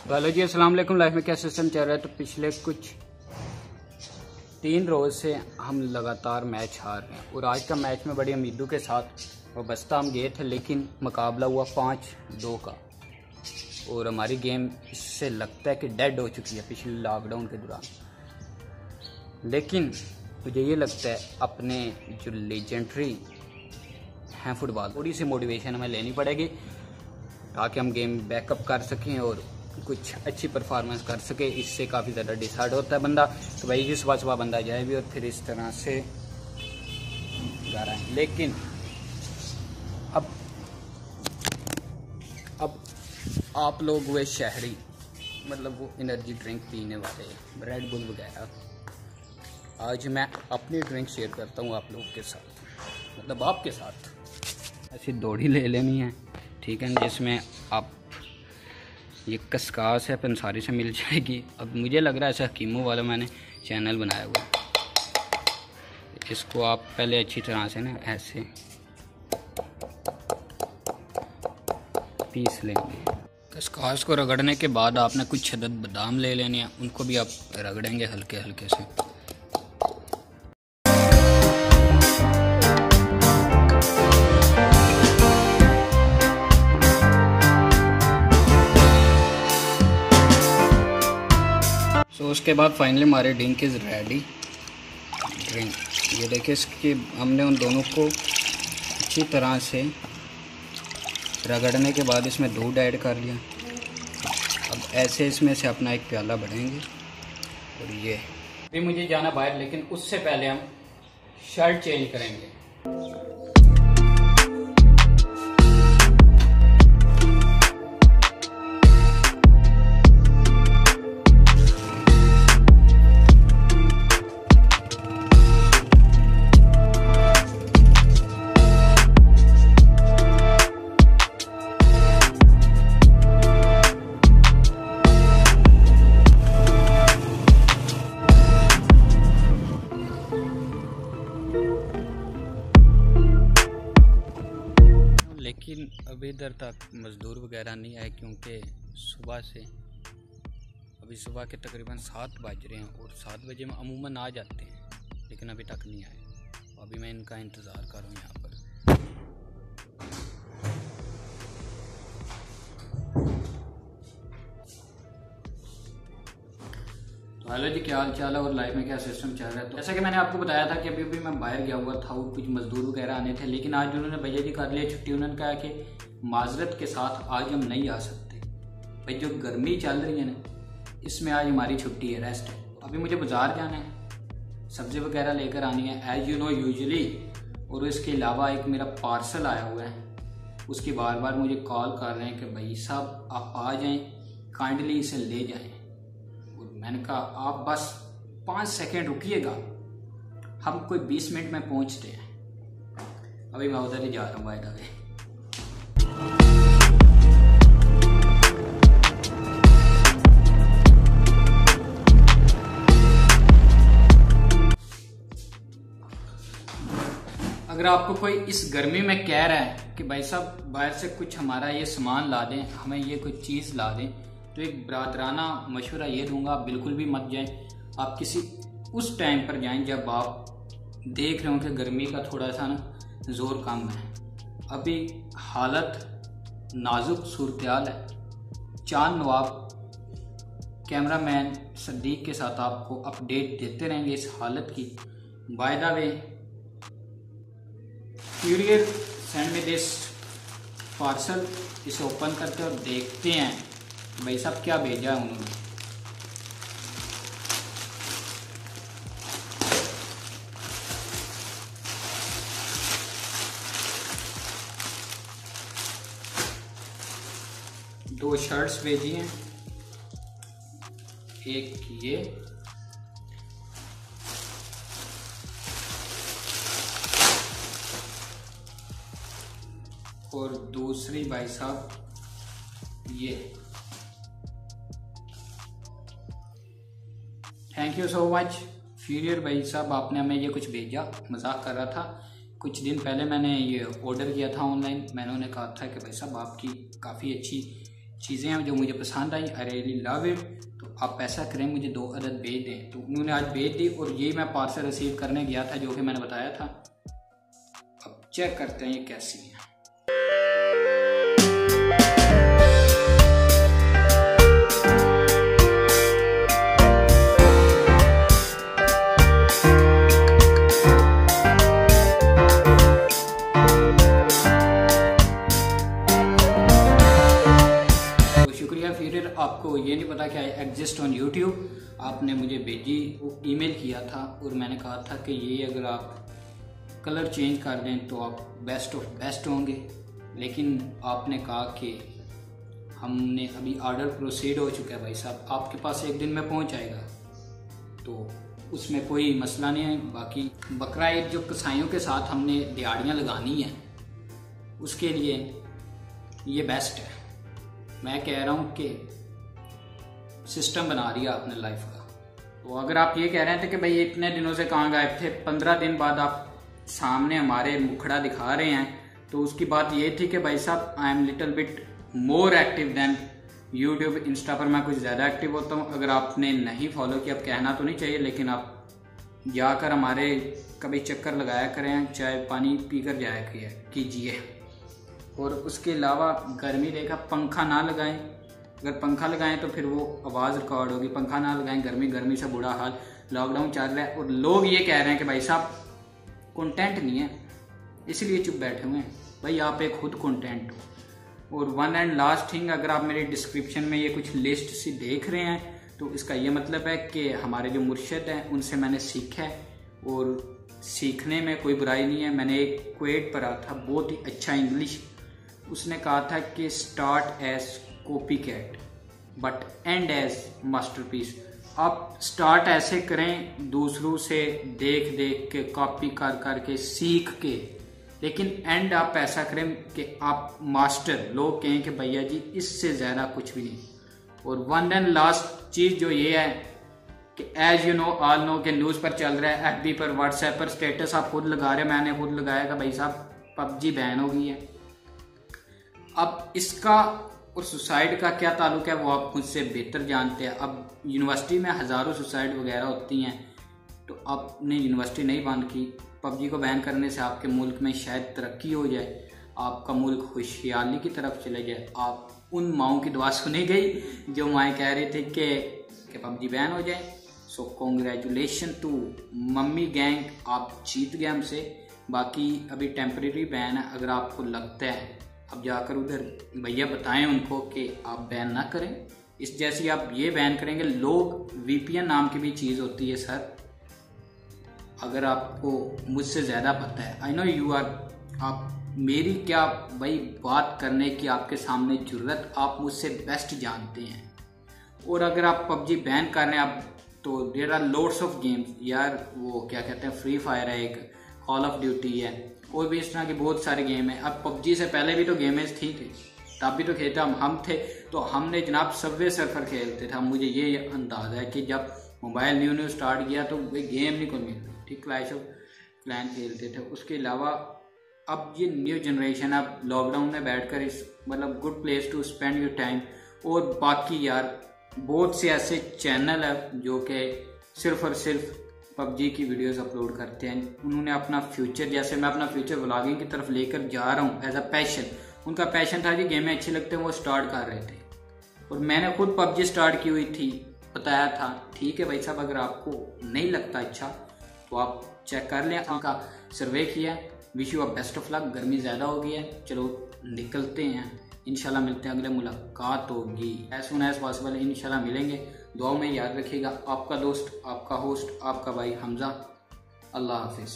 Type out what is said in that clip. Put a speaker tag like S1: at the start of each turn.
S1: Hello जी, अस्सलाम वालेकुम। Life में क्या सिस्टम चल रहा है? तो पिछले कुछ 3 रोज़ से हम लगातार मैच हार रहे हैं और आज का मैच में बड़ी उम्मीदों के साथ वाबस्ता हम गए थे, लेकिन मुकाबला हुआ 5-2 का और हमारी गेम इससे लगता है कि डेड हो चुकी है पिछले लॉकडाउन के दौरान। लेकिन मुझे ये लगता है अपने जो लेजेंडरी हैं फुटबॉल, थोड़ी सी मोटिवेशन हमें लेनी पड़ेगी ताकि हम गेम बैकअप कर सकें और कुछ अच्छी परफॉर्मेंस कर सके। इससे काफ़ी ज़्यादा डिसाइड होता है बंदा, तो भाई सुबह सुबह बंदा जाए भी और फिर इस तरह से जा रहा है। लेकिन अब आप लोग हुए शहरी, मतलब वो एनर्जी ड्रिंक पीने वाले, रेड बुल वगैरह, आज मैं अपनी ड्रिंक शेयर करता हूँ आप लोगों के साथ, मतलब आपके साथ। ऐसी दौड़ी ले लेनी है, ठीक है, जिसमें आप ये कसकास है पंसारी से मिल जाएगी। अब मुझे लग रहा है ऐसा हकीमों वाला मैंने चैनल बनाया हुआ है। इसको आप पहले अच्छी तरह से ना ऐसे पीस लेंगे। कसकास को रगड़ने के बाद आपने कुछ अदद बादाम ले लेने हैं, उनको भी आप रगड़ेंगे हल्के हल्के से। तो उसके बाद फाइनली हमारे ड्रिंक इज़ रेडी। ड्रिंक ये देखिए, इसकी हमने उन दोनों को अच्छी तरह से रगड़ने के बाद इसमें दूध ऐड कर लिया। अब ऐसे इसमें से अपना एक प्याला भरेंगे और ये अभी मुझे जाना बाहर, लेकिन उससे पहले हम शर्ट चेंज करेंगे। लेकिन अभी इधर तक मज़दूर वगैरह नहीं आए, क्योंकि सुबह से अभी सुबह के तकरीबन 7 बज रहे हैं और 7 बजे में अमूमन आ जाते हैं, लेकिन अभी तक नहीं आए। अभी मैं इनका इंतज़ार कर रहा हूँ यहाँ पर। तो हेलो जी, क्या हाल चाल है और लाइफ में क्या सिस्टम चल रहा है? तो जैसा कि मैंने आपको बताया था कि अभी मैं बाहर गया हुआ था और कुछ मजदूर वगैरह आने थे, लेकिन आज उन्होंने भैया जी कर लिया छुट्टी। उन्होंने कहा कि माजरत के साथ आज हम नहीं आ सकते, भाई जो गर्मी चल रही है ना, इसमें आज हमारी छुट्टी है, रेस्ट है। अभी मुझे बाजार जाना है, सब्जी वगैरह लेकर आनी है एज यू नो यूजली, और इसके अलावा एक मेरा पार्सल आया हुआ है, उसकी बार बार मुझे कॉल कर रहे हैं कि भाई साहब आप आ जाएं, काइंडली इसे ले जाएं। मैंने कहा आप बस 5 सेकेंड रुकिएगा, हम कोई 20 मिनट में पहुंचते हैं। अभी मैं उधर ही जा रहा हूँ बाय द वे। अगर आपको कोई इस गर्मी में कह रहा है कि भाई साहब बाहर से कुछ हमारा ये सामान ला दें, हमें ये कोई चीज़ ला दें, तो एक बरादराना मशवरा ये दूंगा, आप बिल्कुल भी मत जाएं। आप किसी उस टाइम पर जाएं जब आप देख रहे हो कि गर्मी का थोड़ा सा ना जोर कम है। अभी हालत नाजुक सूरत-ए-हाल है। चांद नवाब कैमरामैन सदीक के साथ आपको अपडेट देते रहेंगे इस हालत की। By the way, courier send me this parcel. इसे ओपन करते और देखते हैं भाई साहब क्या भेजा है उन्होंने। दो शर्ट्स भेजी हैं, एक ये और दूसरी भाई साहब ये। थैंक यू सो मच फ्यूरियर भाई साहब, आपने हमें ये कुछ भेजा। मजाक कर रहा था, कुछ दिन पहले मैंने ये ऑर्डर किया था ऑनलाइन। मैंने उन्हें कहा था कि भाई साहब आपकी काफ़ी अच्छी चीज़ें हैं जो मुझे पसंद आई, आई रियली लव इट। तो आप ऐसा करें, मुझे 2 अदद भेज दें। तो उन्होंने आज भेज दी और ये मैं पार्सल रिसीव करने गया था जो कि मैंने बताया था। अब चेक करते हैं ये कैसी है। फिर आपको ये नहीं पता कि आई एग्जिस्ट ऑन यूट्यूब। आपने मुझे भेजी, ईमेल किया था और मैंने कहा था कि ये अगर आप कलर चेंज कर दें तो आप बेस्ट ऑफ बेस्ट होंगे। लेकिन आपने कहा कि हमने अभी ऑर्डर प्रोसीड हो चुका है भाई साहब, आपके पास 1 दिन में पहुंच जाएगा, तो उसमें कोई मसला नहीं है। बाकी बकरा ईद जो कसाईयों के साथ हमने दिहाड़ियाँ लगानी है उसके लिए ये बेस्ट है। मैं कह रहा हूँ कि सिस्टम बना रही है आपने लाइफ का। तो अगर आप ये कह रहे थे कि भाई इतने दिनों से कहाँ गायब थे, 15 दिन बाद आप सामने हमारे मुखड़ा दिखा रहे हैं, तो उसकी बात ये थी कि भाई साहब I am little bit more active than YouTube. Insta पर मैं कुछ ज़्यादा एक्टिव होता हूँ। अगर आपने नहीं फॉलो किया, अब कहना तो नहीं चाहिए, लेकिन आप जाकर हमारे कभी चक्कर लगाया करें, चाय पानी पी कर जाया कीजिए। और उसके अलावा गर्मी देखा, पंखा ना लगाएं। अगर पंखा लगाएं तो फिर वो आवाज़ रिकॉर्ड होगी। पंखा ना लगाएं, गर्मी से बुरा हाल। लॉकडाउन चल रहा है और लोग ये कह रहे हैं कि भाई साहब कंटेंट नहीं है, इसलिए चुप बैठे हुए हैं। भाई आप एक खुद कंटेंट हो। और वन एंड लास्ट थिंग, अगर आप मेरे डिस्क्रिप्शन में ये कुछ लिस्ट सी देख रहे हैं तो इसका ये मतलब है कि हमारे जो मुर्शिद हैं उनसे मैंने सीखा है और सीखने में कोई बुराई नहीं है। मैंने एक क्वेट पढ़ा था, बहुत ही अच्छा इंग्लिश। उसने कहा था कि start as copy cat but end as masterpiece. आप स्टार्ट ऐसे करें दूसरों से देख देख के, कॉपी कर कर के, सीख के, लेकिन एंड आप ऐसा करें कि आप मास्टर, लोग कहें कि भैया जी इससे ज़्यादा कुछ भी नहीं। और वन एंड लास्ट चीज़ जो ये है कि as you know all know के न्यूज़ पर चल रहा है, FB पर, व्हाट्सएप पर स्टेटस आप खुद लगा रहे हैं, मैंने खुद लगाया कि भाई साहब PUBG बैन हो गई है। अब इसका और सुसाइड का क्या ताल्लुक है वो आप मुझसे बेहतर जानते हैं। अब यूनिवर्सिटी में हज़ारों सुसाइड वगैरह होती हैं, तो आपने यूनिवर्सिटी नहीं बंद की। PUBG को बैन करने से आपके मुल्क में शायद तरक्की हो जाए, आपका मुल्क खुशहाली की तरफ चले जाए। आप उन माओं की दुआ सुनी गई जो माएँ कह रही थी कि PUBG बैन हो जाए। So congratulation to mummy gang, आप जीत गए हमसे। बाकी अभी टेम्परेरी बैन है। अगर आपको लगता है, अब जाकर उधर भैया बताएं उनको कि आप बैन ना करें। इस जैसी आप ये बैन करेंगे, लोग VPN नाम की भी चीज़ होती है सर। अगर आपको मुझसे ज़्यादा पता है, आई नो यू आर, आप मेरी क्या भाई बात करने की आपके सामने जरूरत, आप मुझसे बेस्ट जानते हैं। और अगर आप PUBG बैन कर रहे हैं आप, तो there are loads of games यार, वो क्या कहते हैं, फ्री फायर है, एक कॉल ऑफ ड्यूटी है, और भी इस तरह के बहुत सारे गेम हैं। अब PUBG से पहले भी तो गेमेज थी, तब भी तो खेलते हम थे। तो हमने जनाब सबवे सर्फर खेलते थे। मुझे ये अंदाज़ा है कि जब मोबाइल न्यू स्टार्ट किया तो वे गेम नहीं को मिल रही थी, क्लैश ऑफ क्लैन खेलते थे। उसके अलावा अब ये न्यू जनरेशन, अब लॉकडाउन में बैठकर इस मतलब good place to spend your time. और बाकी यार बहुत से ऐसे चैनल है जो कि सिर्फ और सिर्फ PUBG की वीडियोस अपलोड करते हैं। उन्होंने अपना फ्यूचर, जैसे मैं अपना फ्यूचर व्लॉगिंग की तरफ लेकर जा रहा हूँ एज अ पैशन, उनका पैशन था कि गेमें अच्छी लगते हैं, वो स्टार्ट कर रहे थे। और मैंने खुद PUBG स्टार्ट की हुई थी, बताया था। ठीक है भाई साहब, अगर आपको नहीं लगता अच्छा तो आप चेक कर लें। उनका सर्वे किया। Wish you a best of luck. गर्मी ज़्यादा हो गई है, चलो निकलते हैं। इंशाल्लाह मिलते हैं, अगले मुलाकात होगी एज सुन एज पॉसिबल। इंशाल्लाह मिलेंगे। दुआओं में याद रखिएगा। आपका दोस्त, आपका होस्ट, आपका भाई हमजा। अल्लाह हाफिज़।